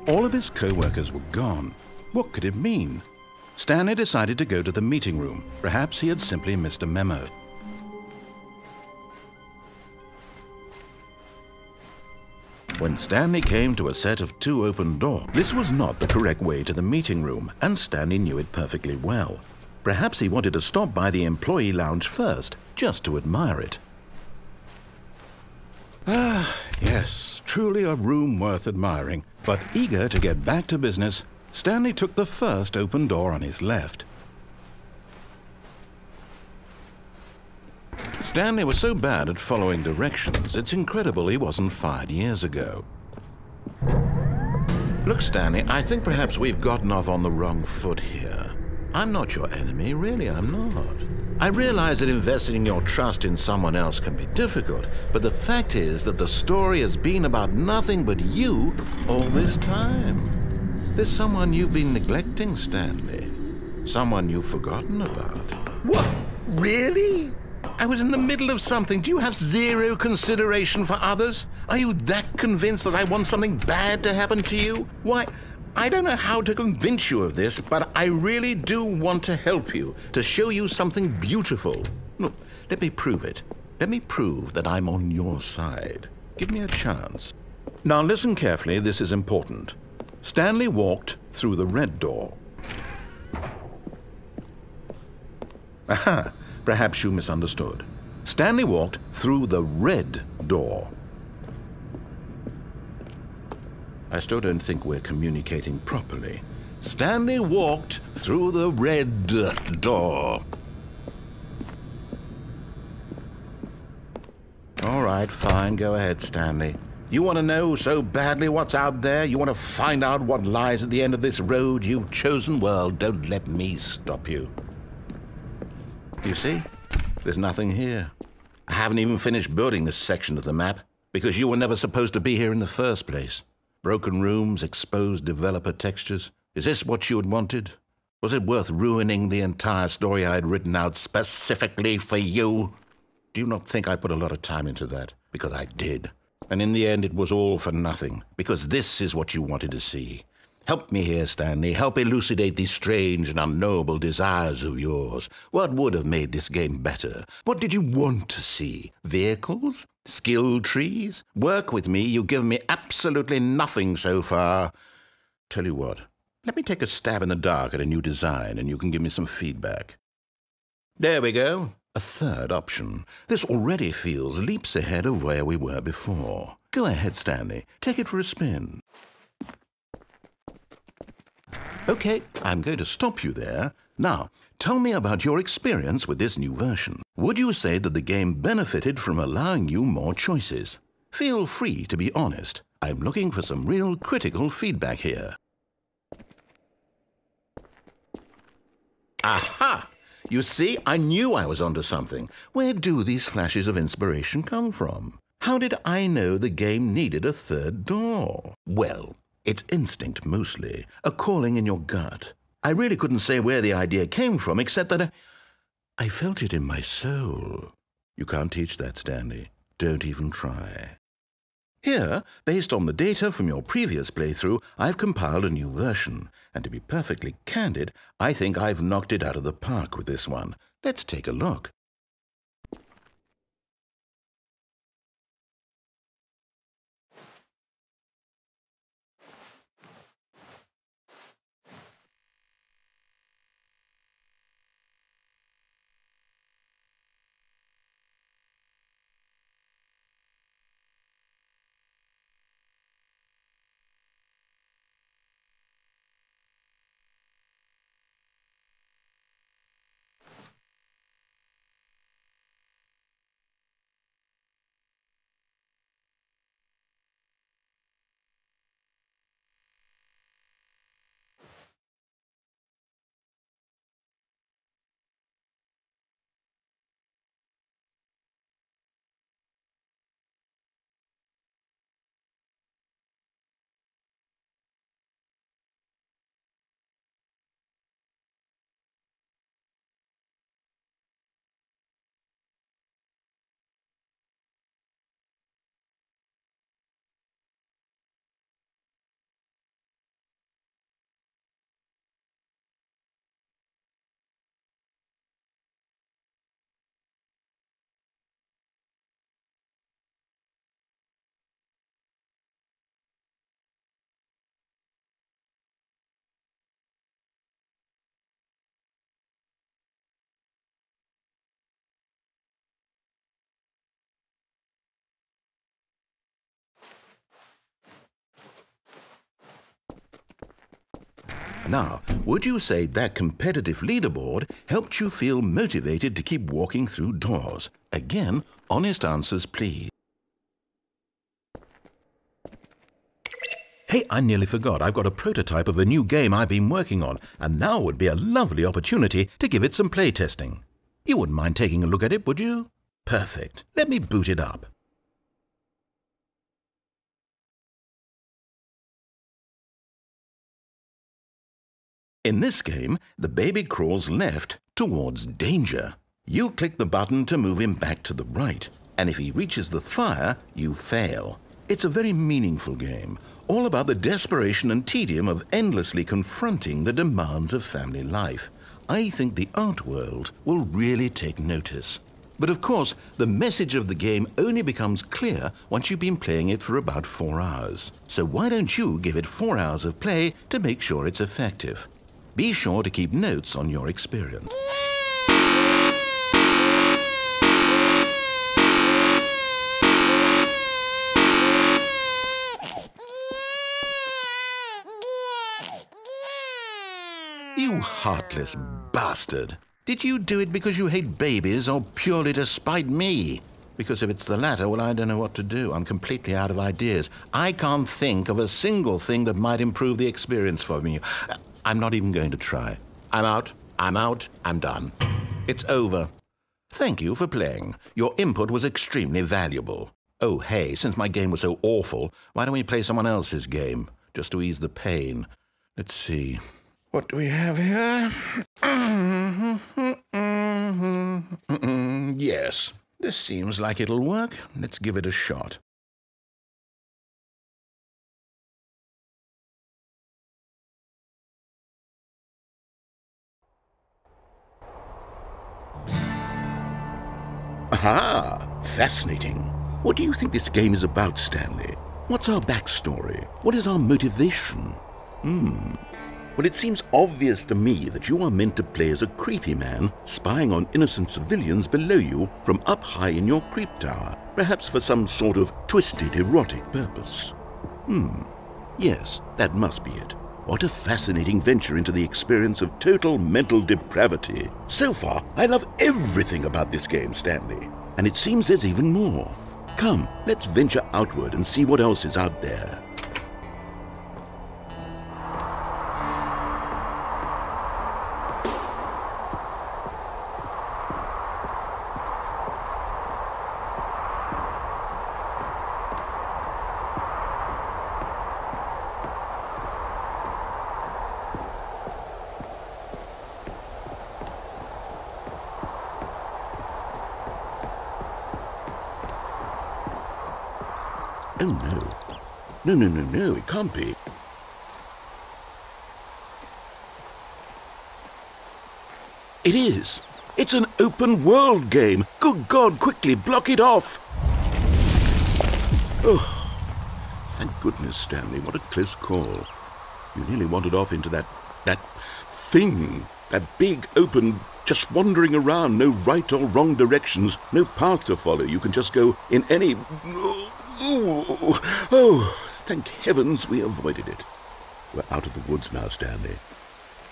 All of his co-workers were gone. What could it mean? Stanley decided to go to the meeting room. Perhaps he had simply missed a memo. When Stanley came to a set of 2 open doors, this was not the correct way to the meeting room, and Stanley knew it perfectly well. Perhaps he wanted to stop by the employee lounge first, just to admire it. Ah, yes, truly a room worth admiring. But eager to get back to business, Stanley took the first open door on his left. Stanley was so bad at following directions, it's incredible he wasn't fired years ago. Look, Stanley, I think perhaps we've gotten off on the wrong foot here. I'm not your enemy, really, I'm not. I realize that investing your trust in someone else can be difficult, but the fact is that the story has been about nothing but you all this time. There's someone you've been neglecting, Stanley. Someone you've forgotten about. What? Really? I was in the middle of something. Do you have zero consideration for others? Are you that convinced that I want something bad to happen to you? Why, I don't know how to convince you of this, but I really do want to help you, to show you something beautiful. Look, let me prove it. Let me prove that I'm on your side. Give me a chance. Now listen carefully, this is important. Stanley walked through the red door. Aha, perhaps you misunderstood. Stanley walked through the red door. I still don't think we're communicating properly. Stanley walked through the red door. All right, fine, go ahead, Stanley. You want to know so badly what's out there? You want to find out what lies at the end of this road you've chosen? Well, don't let me stop you. You see? There's nothing here. I haven't even finished building this section of the map because you were never supposed to be here in the first place. Broken rooms, exposed developer textures. Is this what you had wanted? Was it worth ruining the entire story I had written out specifically for you? Do you not think I put a lot of time into that? Because I did. And in the end, it was all for nothing. Because this is what you wanted to see. Help me here, Stanley. Help elucidate these strange and unknowable desires of yours. What would have made this game better? What did you want to see? Vehicles? Skill trees? Work with me. You've given me absolutely nothing so far. Tell you what, let me take a stab in the dark at a new design and you can give me some feedback. There we go. A third option. This already feels leaps ahead of where we were before. Go ahead, Stanley. Take it for a spin. Okay, I'm going to stop you there. Now, tell me about your experience with this new version. Would you say that the game benefited from allowing you more choices? Feel free to be honest. I'm looking for some real critical feedback here. Aha! You see, I knew I was onto something. Where do these flashes of inspiration come from? How did I know the game needed a third door? Well, it's instinct mostly, a calling in your gut. I really couldn't say where the idea came from, except that I felt it in my soul. You can't teach that, Stanley. Don't even try. Here, based on the data from your previous playthrough, I've compiled a new version. And to be perfectly candid, I think I've knocked it out of the park with this one. Let's take a look. Now, would you say that competitive leaderboard helped you feel motivated to keep walking through doors? Again, honest answers, please. Hey, I nearly forgot. I've got a prototype of a new game I've been working on, and now would be a lovely opportunity to give it some playtesting. You wouldn't mind taking a look at it, would you? Perfect. Let me boot it up. In this game, the baby crawls left towards danger. You click the button to move him back to the right, and if he reaches the fire, you fail. It's a very meaningful game, all about the desperation and tedium of endlessly confronting the demands of family life. I think the art world will really take notice. But of course, the message of the game only becomes clear once you've been playing it for about 4 hours. So why don't you give it 4 hours of play to make sure it's effective? Be sure to keep notes on your experience. You heartless bastard! Did you do it because you hate babies or purely to spite me? Because if it's the latter, well, I don't know what to do. I'm completely out of ideas. I can't think of a single thing that might improve the experience for me. I'm not even going to try. I'm out, I'm done. It's over. Thank you for playing. Your input was extremely valuable. Oh, hey, since my game was so awful, why don't we play someone else's game, just to ease the pain? Let's see. What do we have here? Yes, this seems like it'll work. Let's give it a shot. Aha! Fascinating. What do you think this game is about, Stanley? What's our backstory? What is our motivation? Well, it seems obvious to me that you are meant to play as a creepy man spying on innocent civilians below you from up high in your creep tower, perhaps for some sort of twisted erotic purpose. Yes, that must be it. What a fascinating venture into the experience of total mental depravity. So far, I love everything about this game, Stanley. And it seems there's even more. Come, let's venture outward and see what else is out there. Oh, no. No, it can't be. It is. It's an open world game. Good God, quickly, block it off. Oh, thank goodness, Stanley. What a close call. You nearly wandered off into that thing. That big, open, just wandering around. No right or wrong directions. No path to follow. You can just go in any... Oh, thank heavens we avoided it. We're out of the woods now, Stanley.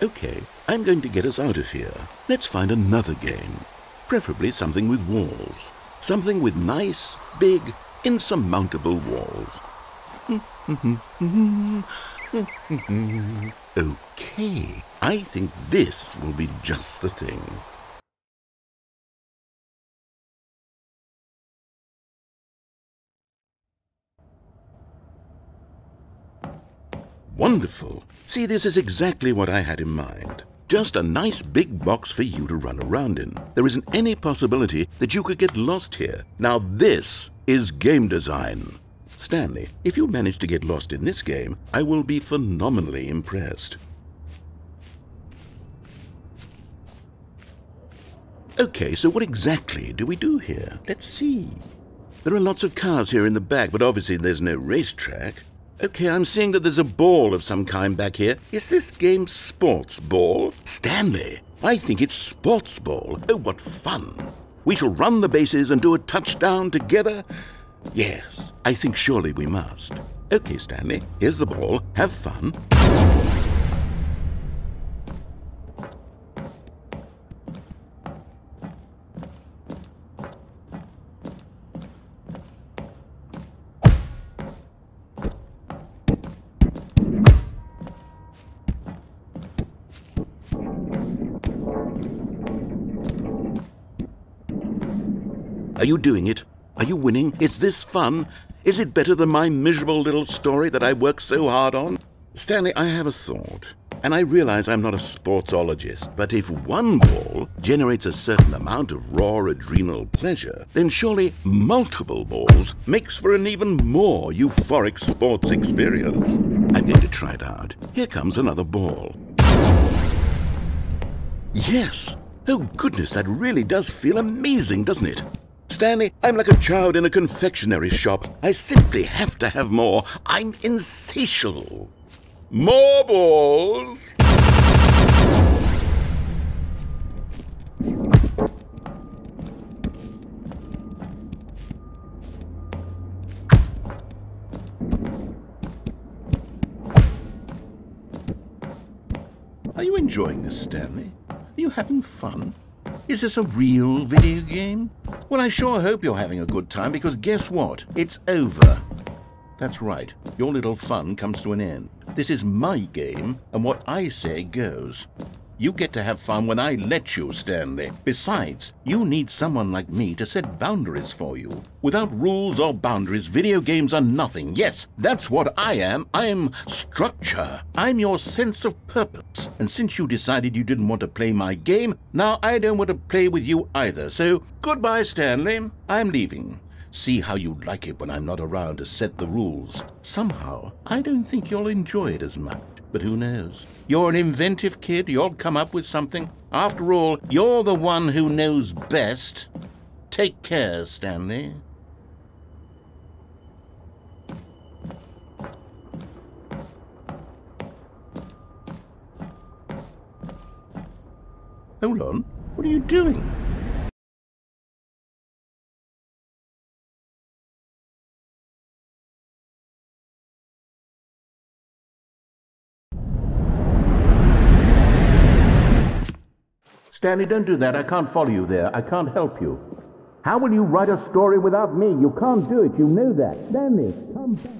Okay, I'm going to get us out of here. Let's find another game. Preferably something with walls. Something with nice, big, insurmountable walls. Okay, I think this will be just the thing. Wonderful. See, this is exactly what I had in mind. Just a nice big box for you to run around in. There isn't any possibility that you could get lost here. Now this is game design. Stanley, if you manage to get lost in this game, I will be phenomenally impressed. Okay, so what exactly do we do here? Let's see. There are lots of cars here in the back, but obviously there's no racetrack. Okay, I'm seeing that there's a ball of some kind back here. Is this game sports ball? Stanley, I think it's sports ball. Oh, what fun. We shall run the bases and do a touchdown together. Yes, I think surely we must. Okay, Stanley, here's the ball. Have fun. Are you doing it? Are you winning? Is this fun? Is it better than my miserable little story that I worked so hard on? Stanley, I have a thought. And I realize I'm not a sportsologist, but if one ball generates a certain amount of raw adrenal pleasure, then surely multiple balls makes for an even more euphoric sports experience. I'm going to try it out. Here comes another ball. Yes! Oh goodness, that really does feel amazing, doesn't it? Stanley, I'm like a child in a confectionery shop. I simply have to have more. I'm insatiable. More balls! Are you enjoying this, Stanley? Are you having fun? Is this a real video game? Well, I sure hope you're having a good time, because guess what? It's over. That's right. Your little fun comes to an end. This is my game, and what I say goes. You get to have fun when I let you, Stanley. Besides, you need someone like me to set boundaries for you. Without rules or boundaries, video games are nothing. Yes, that's what I am. I'm structure. I'm your sense of purpose. And since you decided you didn't want to play my game, now I don't want to play with you either. So, goodbye, Stanley. I'm leaving. See how you like it when I'm not around to set the rules. Somehow, I don't think you'll enjoy it as much. But who knows? You're an inventive kid. You'll come up with something. After all, you're the one who knows best. Take care, Stanley. Hold on. What are you doing? Stanley, don't do that. I can't follow you there. I can't help you. How will you write a story without me? You can't do it. You know that. Stanley, come back.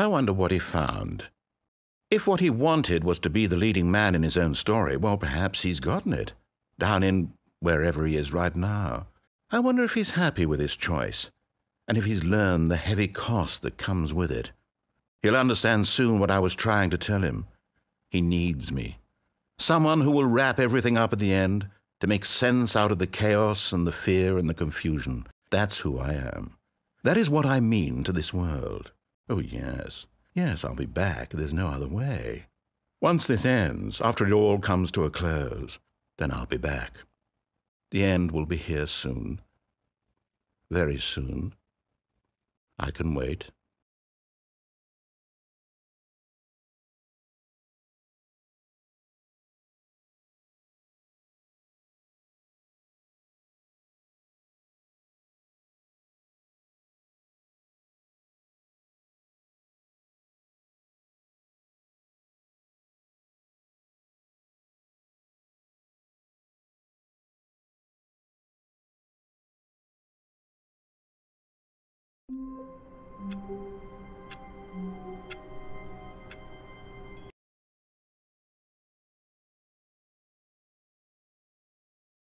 I wonder what he found. If what he wanted was to be the leading man in his own story, well, perhaps he's gotten it, down in wherever he is right now. I wonder if he's happy with his choice, and if he's learned the heavy cost that comes with it. He'll understand soon what I was trying to tell him. He needs me. Someone who will wrap everything up at the end, to make sense out of the chaos and the fear and the confusion. That's who I am. That is what I mean to this world. Oh, yes. Yes, I'll be back. There's no other way. Once this ends, after it all comes to a close, then I'll be back. The end will be here soon. Very soon. I can wait.